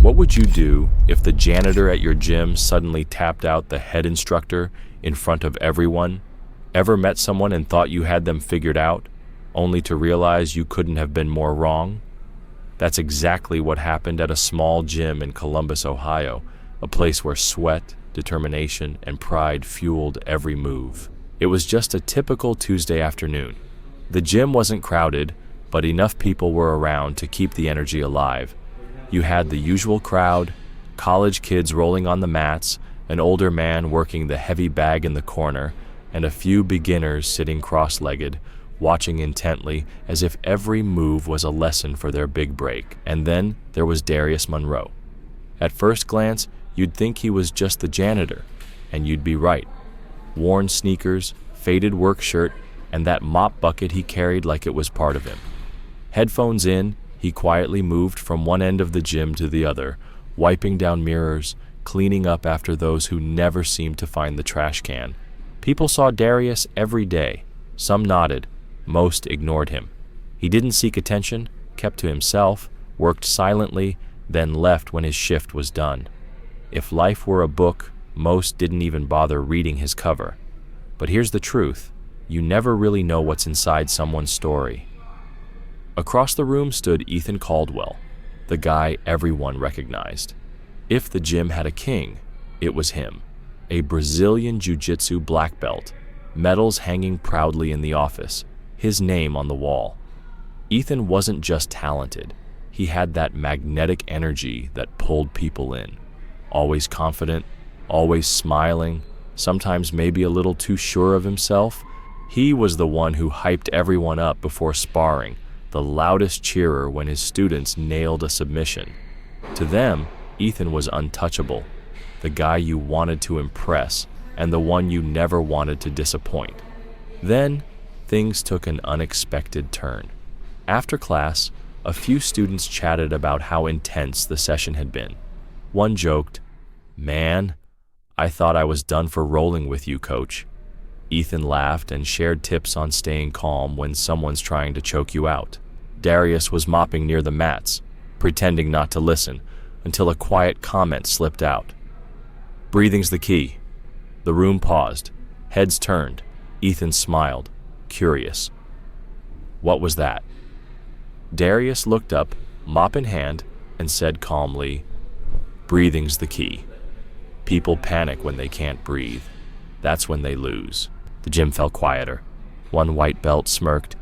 What would you do if the janitor at your gym suddenly tapped out the head instructor in front of everyone? Ever met someone and thought you had them figured out, only to realize you couldn't have been more wrong? That's exactly what happened at a small gym in Columbus, Ohio, a place where sweat, determination, and pride fueled every move. It was just a typical Tuesday afternoon. The gym wasn't crowded, but enough people were around to keep the energy alive. You had the usual crowd, college kids rolling on the mats, an older man working the heavy bag in the corner, and a few beginners sitting cross-legged, watching intently as if every move was a lesson for their big break. And then there was Darius Monroe. At first glance, you'd think he was just the janitor, and you'd be right. Worn sneakers, faded work shirt, and that mop bucket he carried like it was part of him. Headphones in, he quietly moved from one end of the gym to the other, wiping down mirrors, cleaning up after those who never seemed to find the trash can. People saw Darius every day. Some nodded, most ignored him. He didn't seek attention, kept to himself, worked silently, then left when his shift was done. If life were a book, most didn't even bother reading his cover. But here's the truth, you never really know what's inside someone's story. Across the room stood Ethan Caldwell, the guy everyone recognized. If the gym had a king, it was him. A Brazilian jiu-jitsu black belt, medals hanging proudly in the office, his name on the wall. Ethan wasn't just talented, he had that magnetic energy that pulled people in. Always confident, always smiling, sometimes maybe a little too sure of himself. He was the one who hyped everyone up before sparring, the loudest cheerer when his students nailed a submission. To them, Ethan was untouchable, the guy you wanted to impress and the one you never wanted to disappoint. Then, things took an unexpected turn. After class, a few students chatted about how intense the session had been. One joked, "Man, I thought I was done for rolling with you, coach." Ethan laughed and shared tips on staying calm when someone's trying to choke you out. Darius was mopping near the mats, pretending not to listen, until a quiet comment slipped out. "Breathing's the key." The room paused. Heads turned. Ethan smiled, curious. "What was that?" Darius looked up, mop in hand, and said calmly, "Breathing's the key. People panic when they can't breathe. That's when they lose." The gym fell quieter. One white belt smirked.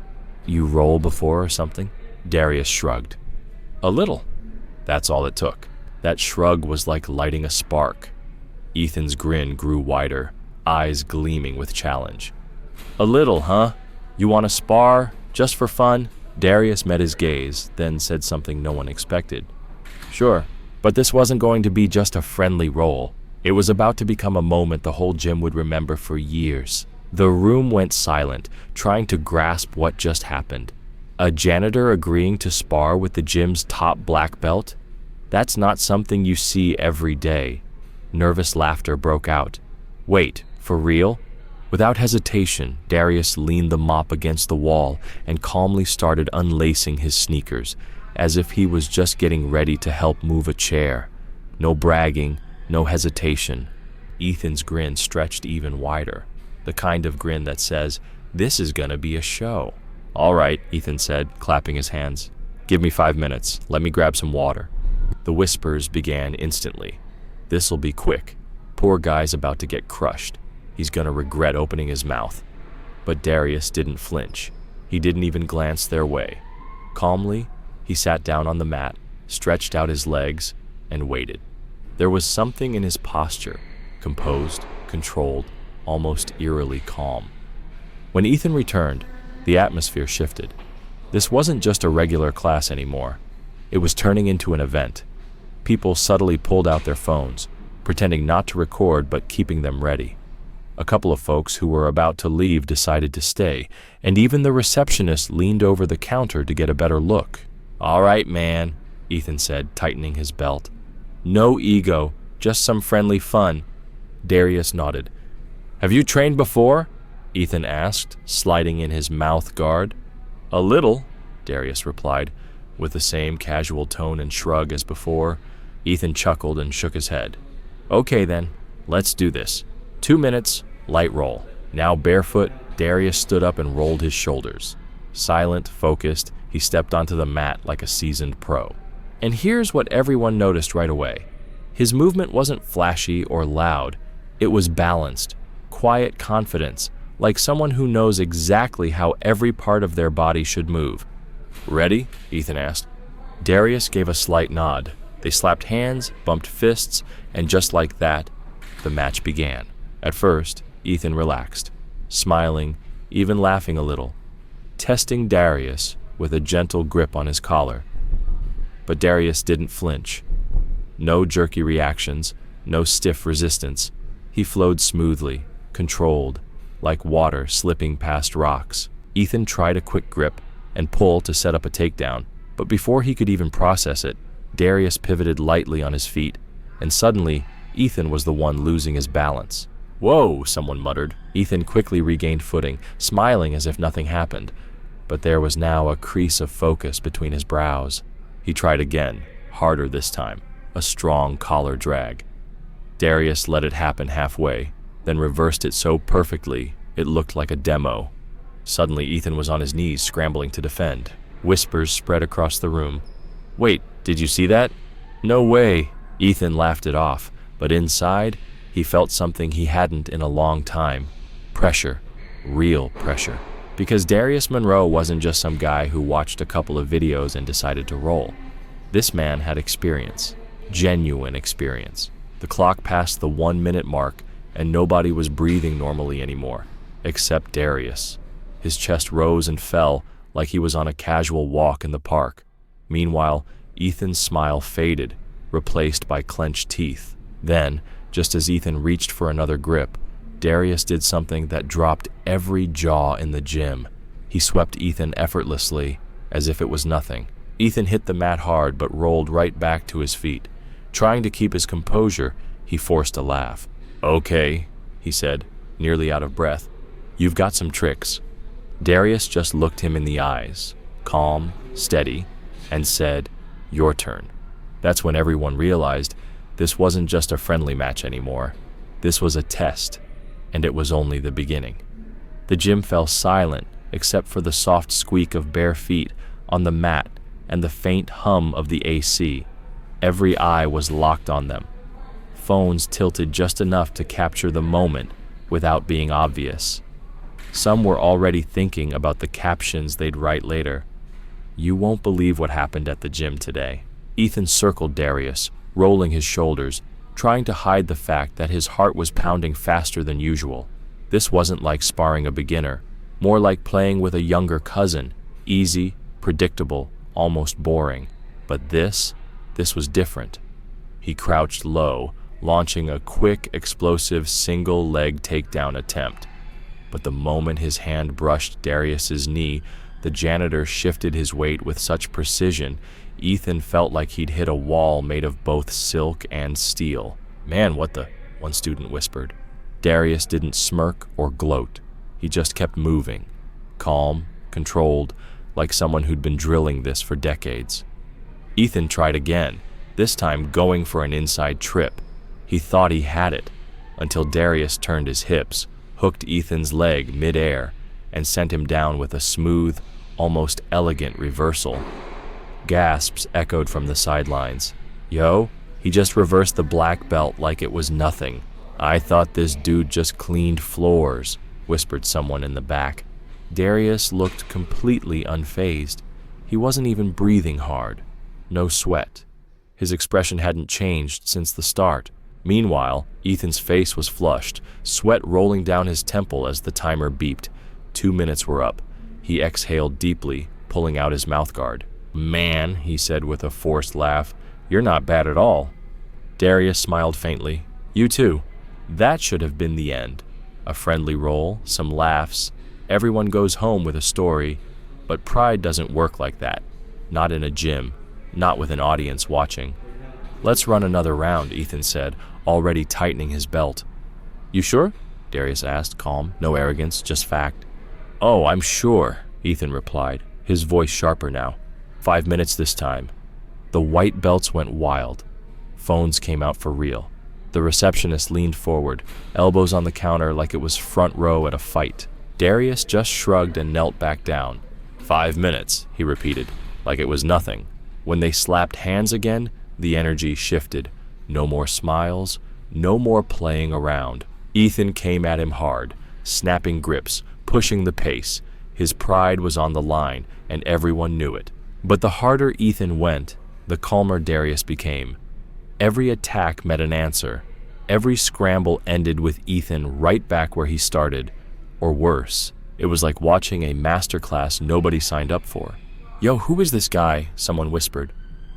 "You roll before or something?" Darius shrugged. "A little." That's all it took. That shrug was like lighting a spark. Ethan's grin grew wider, eyes gleaming with challenge. "A little, huh? You want to spar, just for fun?" Darius met his gaze, then said something no one expected. "Sure, but this wasn't going to be just a friendly roll. It was about to become a moment the whole gym would remember for years." The room went silent, trying to grasp what just happened. A janitor agreeing to spar with the gym's top black belt? That's not something you see every day. Nervous laughter broke out. "Wait, for real?" Without hesitation, Darius leaned the mop against the wall and calmly started unlacing his sneakers, as if he was just getting ready to help move a chair. No bragging, no hesitation. Ethan's grin stretched even wider. The kind of grin that says, "This is gonna be a show." "All right," Ethan said, clapping his hands. "Give me 5 minutes. Let me grab some water." The whispers began instantly. "This'll be quick. Poor guy's about to get crushed. He's gonna regret opening his mouth." But Darius didn't flinch. He didn't even glance their way. Calmly, he sat down on the mat, stretched out his legs, and waited. There was something in his posture, composed, controlled, almost eerily calm. When Ethan returned, the atmosphere shifted. This wasn't just a regular class anymore. It was turning into an event. People subtly pulled out their phones, pretending not to record but keeping them ready. A couple of folks who were about to leave decided to stay, and even the receptionist leaned over the counter to get a better look. "All right, man," Ethan said, tightening his belt. "No ego, just some friendly fun." Darius nodded. "Have you trained before?" Ethan asked, sliding in his mouth guard. "A little," Darius replied, with the same casual tone and shrug as before. Ethan chuckled and shook his head. Okay then, let's do this. 2 minutes, light roll. Now barefoot, Darius stood up and rolled his shoulders. Silent, focused, he stepped onto the mat like a seasoned pro. And here's what everyone noticed right away. His movement wasn't flashy or loud. It was balanced, quiet confidence, like someone who knows exactly how every part of their body should move. Ready? Ethan asked. Darius gave a slight nod. They slapped hands, bumped fists, and just like that, the match began. At first, Ethan relaxed, smiling, even laughing a little, testing Darius with a gentle grip on his collar. But Darius didn't flinch. No jerky reactions, no stiff resistance. He flowed smoothly, controlled, like water slipping past rocks. Ethan tried a quick grip and pull to set up a takedown, but before he could even process it, Darius pivoted lightly on his feet, and suddenly, Ethan was the one losing his balance. Whoa, someone muttered. Ethan quickly regained footing, smiling as if nothing happened, but there was now a crease of focus between his brows. He tried again, harder this time, a strong collar drag. Darius let it happen halfway, then reversed it so perfectly it looked like a demo. Suddenly, Ethan was on his knees, scrambling to defend. Whispers spread across the room. Wait, did you see that? No way. Ethan laughed it off, but inside, he felt something he hadn't in a long time. Pressure. Real pressure. Because Darius Monroe wasn't just some guy who watched a couple of videos and decided to roll. This man had experience. Genuine experience. The clock passed the 1-minute mark, and nobody was breathing normally anymore, except Darius. His chest rose and fell like he was on a casual walk in the park. Meanwhile, Ethan's smile faded, replaced by clenched teeth. Then, just as Ethan reached for another grip, Darius did something that dropped every jaw in the gym. He swept Ethan effortlessly, as if it was nothing. Ethan hit the mat hard but rolled right back to his feet. Trying to keep his composure, he forced a laugh. Okay, he said, nearly out of breath. You've got some tricks. Darius just looked him in the eyes, calm, steady, and said, your turn. That's when everyone realized this wasn't just a friendly match anymore. This was a test, and it was only the beginning. The gym fell silent except for the soft squeak of bare feet on the mat and the faint hum of the AC. Every eye was locked on them. Phones tilted just enough to capture the moment without being obvious. Some were already thinking about the captions they'd write later. You won't believe what happened at the gym today. Ethan circled Darius, rolling his shoulders, trying to hide the fact that his heart was pounding faster than usual. This wasn't like sparring a beginner, more like playing with a younger cousin, easy, predictable, almost boring. But this was different. He crouched low, launching a quick, explosive single-leg takedown attempt. But the moment his hand brushed Darius's knee, the janitor shifted his weight with such precision, Ethan felt like he'd hit a wall made of both silk and steel. Man, what the, one student whispered. Darius didn't smirk or gloat. He just kept moving, calm, controlled, like someone who'd been drilling this for decades. Ethan tried again, this time going for an inside trip. He thought he had it, until Darius turned his hips, hooked Ethan's leg mid-air, and sent him down with a smooth, almost elegant reversal. Gasps echoed from the sidelines. Yo, he just reversed the black belt like it was nothing. I thought this dude just cleaned floors, whispered someone in the back. Darius looked completely unfazed. He wasn't even breathing hard. No sweat. His expression hadn't changed since the start. Meanwhile, Ethan's face was flushed, sweat rolling down his temple as the timer beeped. 2 minutes were up. He exhaled deeply, pulling out his mouthguard. Man, he said with a forced laugh, you're not bad at all. Darius smiled faintly. You too. That should have been the end. A friendly roll, some laughs. Everyone goes home with a story, but pride doesn't work like that. Not in a gym, not with an audience watching. Let's run another round, Ethan said, already tightening his belt. You sure? Darius asked, calm, no arrogance, just fact. Oh, I'm sure, Ethan replied, his voice sharper now. 5 minutes this time. The white belts went wild. Phones came out for real. The receptionist leaned forward, elbows on the counter like it was front row at a fight. Darius just shrugged and knelt back down. 5 minutes, he repeated, like it was nothing. When they slapped hands again, the energy shifted. No more smiles, no more playing around. Ethan came at him hard, snapping grips, pushing the pace. His pride was on the line, and everyone knew it. But the harder Ethan went, the calmer Darius became. Every attack met an answer. Every scramble ended with Ethan right back where he started. Or worse, it was like watching a masterclass nobody signed up for. "Yo, who is this guy?" someone whispered.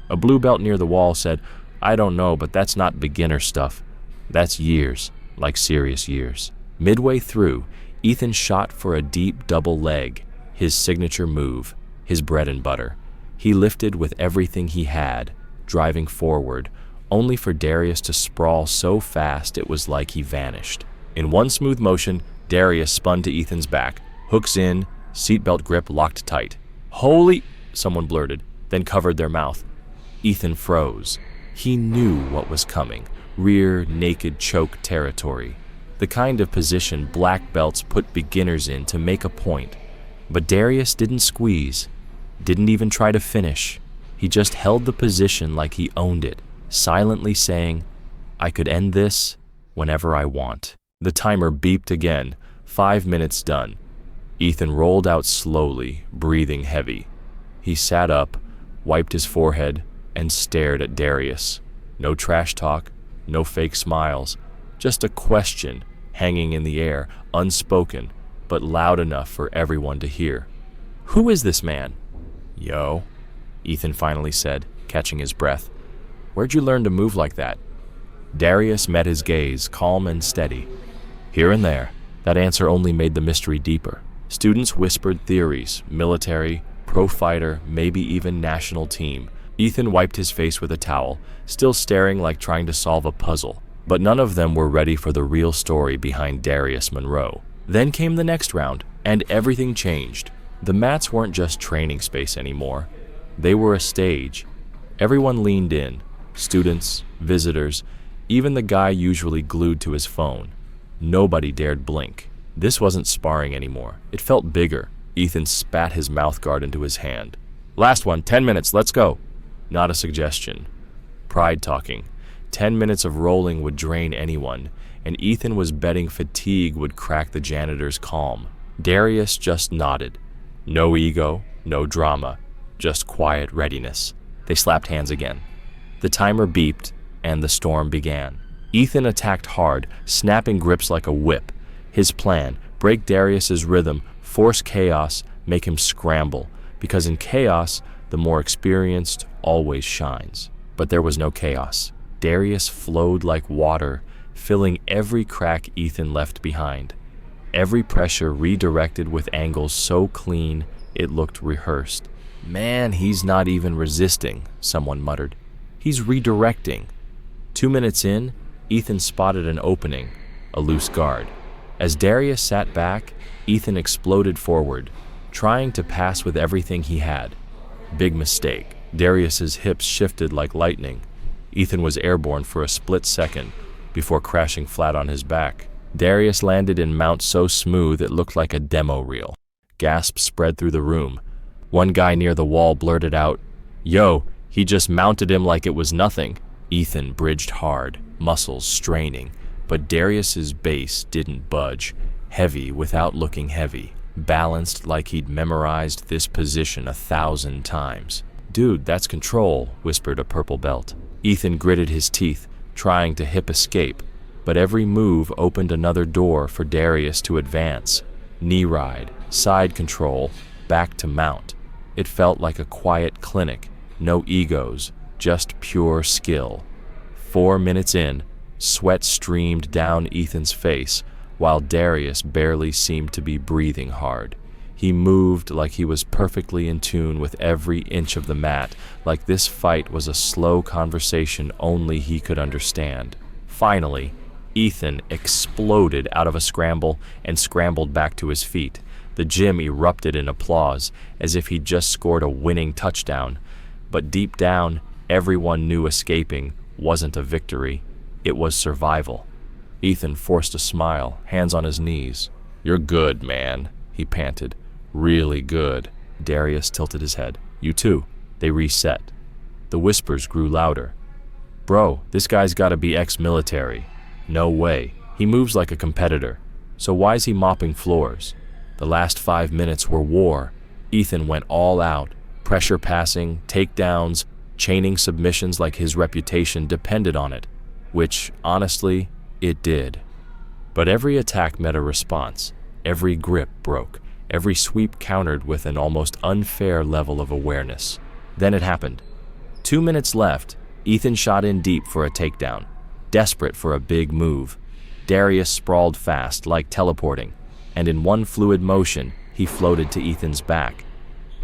A blue belt near the wall said, "I don't know, but that's not beginner stuff. That's years, like serious years." Midway through, Ethan shot for a deep double leg, his signature move, his bread and butter. He lifted with everything he had, driving forward, only for Darius to sprawl so fast it was like he vanished. In one smooth motion, Darius spun to Ethan's back, hooks in, seatbelt grip locked tight. "Holy," someone blurted, then covered their mouth. Ethan froze. He knew what was coming, rear naked choke territory. The kind of position black belts put beginners in to make a point. But Darius didn't squeeze, didn't even try to finish. He just held the position like he owned it, silently saying, "I could end this whenever I want." The timer beeped again. 5 minutes done. Ethan rolled out slowly, breathing heavy. He sat up, wiped his forehead, and stared at Darius. No trash talk, no fake smiles, just a question hanging in the air, unspoken, but loud enough for everyone to hear. "Who is this man?" "Yo," Ethan finally said, catching his breath. "Where'd you learn to move like that?" Darius met his gaze, calm and steady. "Here and there." That answer only made the mystery deeper. Students whispered theories, military, pro fighter, maybe even national team. Ethan wiped his face with a towel, still staring like trying to solve a puzzle. But none of them were ready for the real story behind Darius Monroe. Then came the next round, and everything changed. The mats weren't just training space anymore. They were a stage. Everyone leaned in, students, visitors, even the guy usually glued to his phone. Nobody dared blink. This wasn't sparring anymore. It felt bigger. Ethan spat his mouthguard into his hand. "Last one, 10 minutes, let's go." Not a suggestion. Pride talking. 10 minutes of rolling would drain anyone, and Ethan was betting fatigue would crack the janitor's calm. Darius just nodded. No ego, no drama, just quiet readiness. They slapped hands again. The timer beeped, and the storm began. Ethan attacked hard, snapping grips like a whip. His plan, break Darius's rhythm, force chaos, make him scramble, because in chaos, the more experienced always shines. But there was no chaos. Darius flowed like water, filling every crack Ethan left behind. Every pressure redirected with angles so clean it looked rehearsed. "Man, he's not even resisting," someone muttered. "He's redirecting." 2 minutes in, Ethan spotted an opening, a loose guard. As Darius sat back, Ethan exploded forward, trying to pass with everything he had. Big mistake. Darius's hips shifted like lightning. Ethan was airborne for a split second before crashing flat on his back. Darius landed in mount so smooth it looked like a demo reel. Gasps spread through the room. One guy near the wall blurted out, "Yo, he just mounted him like it was nothing." Ethan bridged hard, muscles straining, but Darius's base didn't budge, heavy without looking heavy, balanced like he'd memorized this position 1,000 times. "Dude, that's control," whispered a purple belt. Ethan gritted his teeth, trying to hip escape, but every move opened another door for Darius to advance. Knee ride, side control, back to mount. It felt like a quiet clinic, no egos, just pure skill. 4 minutes in, sweat streamed down Ethan's face, while Darius barely seemed to be breathing hard. He moved like he was perfectly in tune with every inch of the mat, like this fight was a slow conversation only he could understand. Finally, Ethan exploded out of a scramble and scrambled back to his feet. The gym erupted in applause, as if he'd just scored a winning touchdown. But deep down, everyone knew escaping wasn't a victory, it was survival. Ethan forced a smile, hands on his knees. "You're good, man," he panted. "Really good." Darius tilted his head. "You too." They reset. The whispers grew louder. "Bro, this guy's gotta be ex-military." "No way. He moves like a competitor. So why's he mopping floors?" The last 5 minutes were war. Ethan went all out, pressure passing, takedowns, chaining submissions like his reputation depended on it, which, honestly, it did. But every attack met a response. Every grip broke. Every sweep countered with an almost unfair level of awareness. Then it happened. 2 minutes left, Ethan shot in deep for a takedown, desperate for a big move. Darius sprawled fast, like teleporting, and in one fluid motion, he floated to Ethan's back.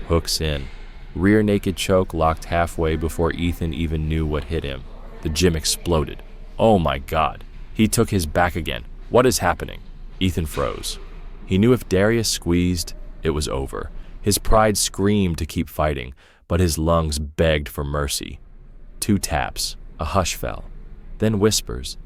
Hooks in. Rear naked choke locked halfway before Ethan even knew what hit him. The gym exploded. Oh my God. He took his back again. What is happening? Ethan froze. He knew if Darius squeezed, it was over. His pride screamed to keep fighting, but his lungs begged for mercy. 2 taps. A hush fell. Then whispers.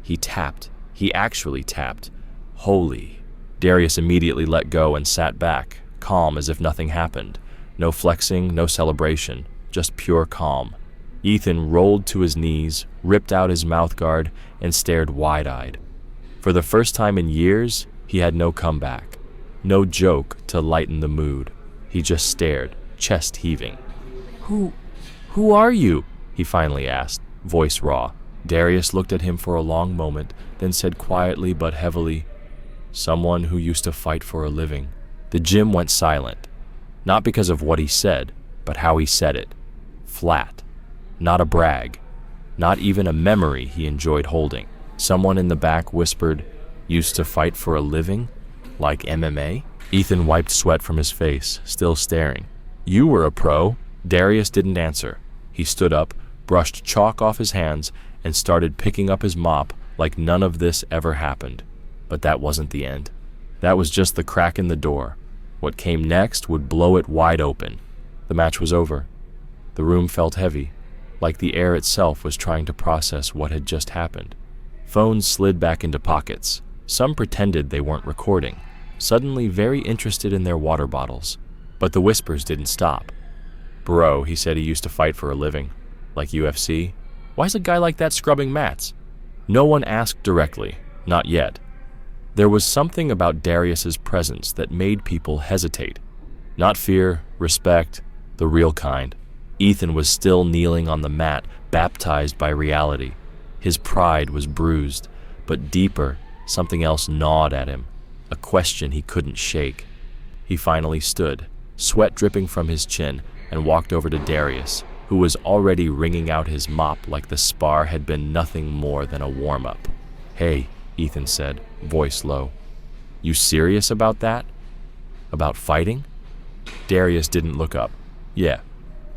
He tapped. He actually tapped. Holy. Darius immediately let go and sat back, calm as if nothing happened. No flexing, no celebration, just pure calm. Ethan rolled to his knees, ripped out his mouthguard, and stared wide-eyed. For the first time in years, he had no comeback, no joke to lighten the mood. He just stared, chest heaving. Who are you?" he finally asked, voice raw. Darius looked at him for a long moment, then said quietly but heavily, "Someone who used to fight for a living." The gym went silent, not because of what he said, but how he said it. Flat. Not a brag. Not even a memory he enjoyed holding. Someone in the back whispered, "Used to fight for a living? Like MMA?" Ethan wiped sweat from his face, still staring. "You were a pro." Darius didn't answer. He stood up, brushed chalk off his hands, and started picking up his mop like none of this ever happened. But that wasn't the end. That was just the crack in the door. What came next would blow it wide open. The match was over. The room felt heavy, like the air itself was trying to process what had just happened. Phones slid back into pockets. Some pretended they weren't recording, suddenly very interested in their water bottles. But the whispers didn't stop. "Bro, he said he used to fight for a living. Like UFC? Why's a guy like that scrubbing mats?" No one asked directly, not yet. There was something about Darius's presence that made people hesitate. Not fear, respect, the real kind. Ethan was still kneeling on the mat, baptized by reality. His pride was bruised, but deeper, something else gnawed at him, a question he couldn't shake. He finally stood, sweat dripping from his chin, and walked over to Darius, who was already wringing out his mop like the spar had been nothing more than a warm-up. "Hey," Ethan said, voice low. "You serious about that? About fighting?" Darius didn't look up. "Yeah."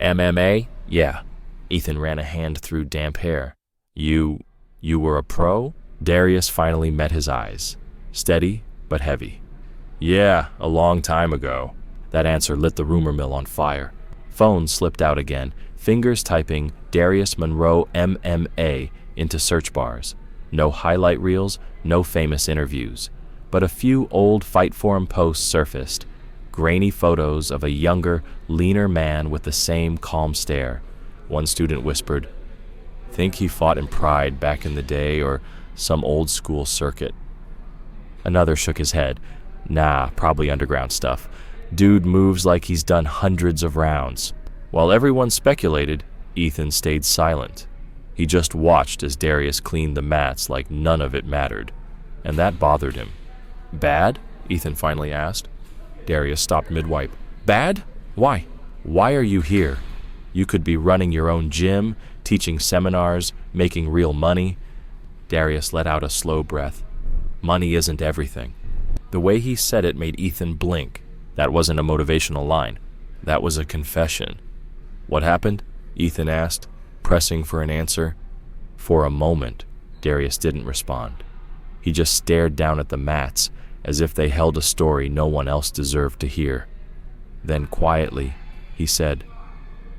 "MMA? Yeah." Ethan ran a hand through damp hair. You were a pro?" Darius finally met his eyes, steady but heavy. "Yeah, a long time ago." That answer lit the rumor mill on fire. Phones slipped out again, fingers typing Darius Monroe MMA into search bars. No highlight reels, no famous interviews, but a few old Fight Forum posts surfaced. Grainy photos of a younger, leaner man with the same calm stare. One student whispered, "Think he fought in Pride back in the day or some old school circuit." Another shook his head. "Nah, probably underground stuff. Dude moves like he's done hundreds of rounds." While everyone speculated, Ethan stayed silent. He just watched as Darius cleaned the mats like none of it mattered, and that bothered him. "Bad?" Ethan finally asked. Darius stopped mid-wipe. "Bad? Why? Why are you here? You could be running your own gym, teaching seminars, making real money." Darius let out a slow breath. Money isn't everything. The way he said it made Ethan blink. That wasn't a motivational line. That was a confession. "What happened?" Ethan asked, pressing for an answer. For a moment, Darius didn't respond. He just stared down at the mats, as if they held a story no one else deserved to hear. Then quietly, he said,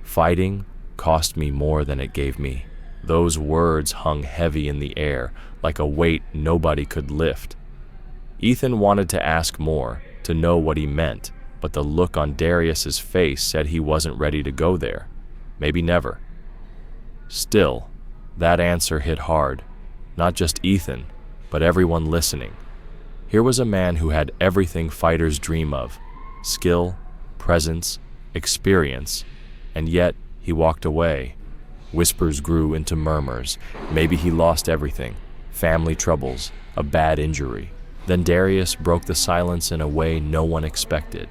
"Fighting cost me more than it gave me." Those words hung heavy in the air, like a weight nobody could lift. Ethan wanted to ask more, to know what he meant, but the look on Darius's face said he wasn't ready to go there. Maybe never. Still, that answer hit hard. Not just Ethan, but everyone listening. Here was a man who had everything fighters dream of: skill, presence, experience, and yet he walked away. Whispers grew into murmurs. Maybe he lost everything: family troubles, a bad injury. Then Darius broke the silence in a way no one expected.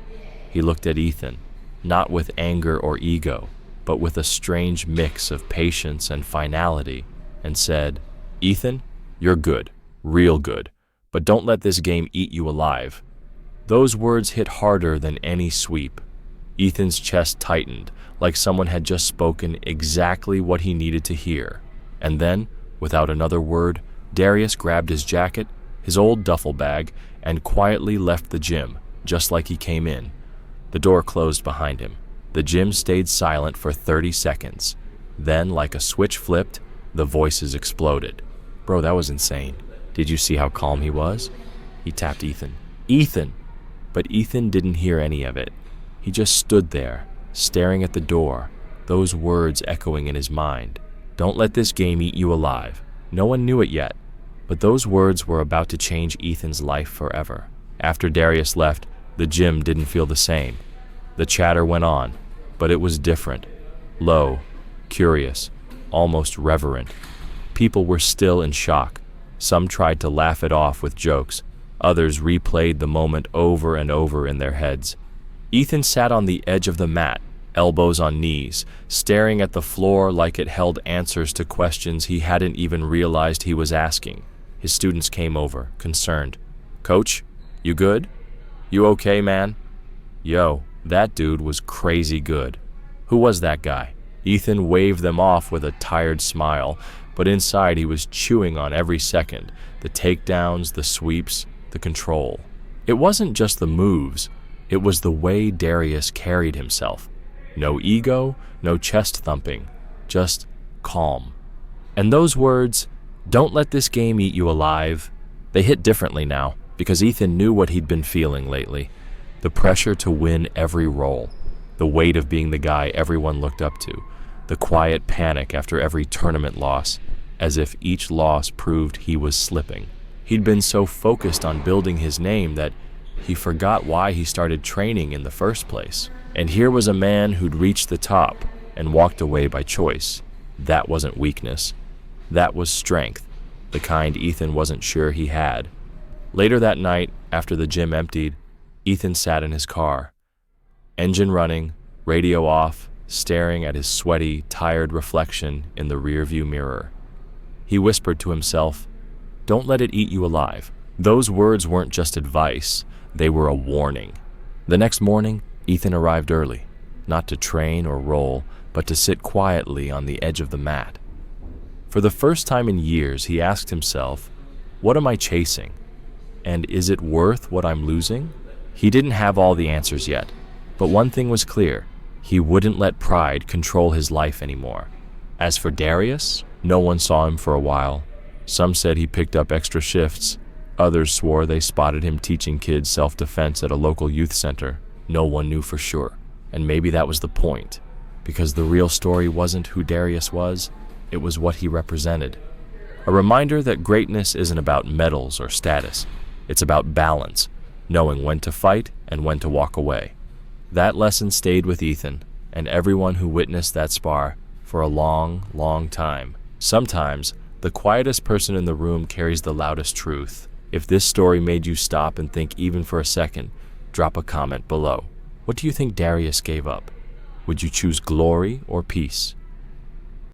He looked at Ethan, not with anger or ego, but with a strange mix of patience and finality, and said, "Ethan, you're good, real good, but don't let this game eat you alive." Those words hit harder than any sweep. Ethan's chest tightened, like someone had just spoken exactly what he needed to hear. And then, without another word, Darius grabbed his jacket, his old duffel bag, and quietly left the gym, just like he came in. The door closed behind him. The gym stayed silent for 30 seconds. Then, like a switch flipped, the voices exploded. "Bro, that was insane. Did you see how calm he was?" He tapped Ethan. "Ethan!" But Ethan didn't hear any of it. He just stood there, staring at the door, those words echoing in his mind. "Don't let this game eat you alive." No one knew it yet, but those words were about to change Ethan's life forever. After Darius left, the gym didn't feel the same. The chatter went on, but it was different. Low, curious, almost reverent. People were still in shock. Some tried to laugh it off with jokes. Others replayed the moment over and over in their heads. Ethan sat on the edge of the mat, elbows on knees, staring at the floor like it held answers to questions he hadn't even realized he was asking. His students came over, concerned. "Coach, you good? You okay, man?" "Yo, that dude was crazy good." "Who was that guy?" Ethan waved them off with a tired smile, but inside he was chewing on every second, the takedowns, the sweeps, the control. It wasn't just the moves, it was the way Darius carried himself. No ego, no chest thumping, just calm. And those words, "Don't let this game eat you alive," they hit differently now, because Ethan knew what he'd been feeling lately. The pressure to win every role, the weight of being the guy everyone looked up to, the quiet panic after every tournament loss, as if each loss proved he was slipping. He'd been so focused on building his name that he forgot why he started training in the first place. And here was a man who'd reached the top and walked away by choice. That wasn't weakness. That was strength, the kind Ethan wasn't sure he had. Later that night, after the gym emptied, Ethan sat in his car. Engine running, radio off, staring at his sweaty, tired reflection in the rearview mirror. He whispered to himself, "Don't let it eat you alive." Those words weren't just advice, they were a warning. The next morning, Ethan arrived early, not to train or roll, but to sit quietly on the edge of the mat. For the first time in years, he asked himself, "What am I chasing? And is it worth what I'm losing?" He didn't have all the answers yet, but one thing was clear: he wouldn't let pride control his life anymore. As for Darius, no one saw him for a while. Some said he picked up extra shifts. Others swore they spotted him teaching kids self-defense at a local youth center. No one knew for sure, and maybe that was the point, because the real story wasn't who Darius was, it was what he represented. A reminder that greatness isn't about medals or status. It's about balance, knowing when to fight and when to walk away. That lesson stayed with Ethan and everyone who witnessed that spar for a long, long time. Sometimes, the quietest person in the room carries the loudest truth. If this story made you stop and think even for a second, drop a comment below. What do you think Darius gave up? Would you choose glory or peace?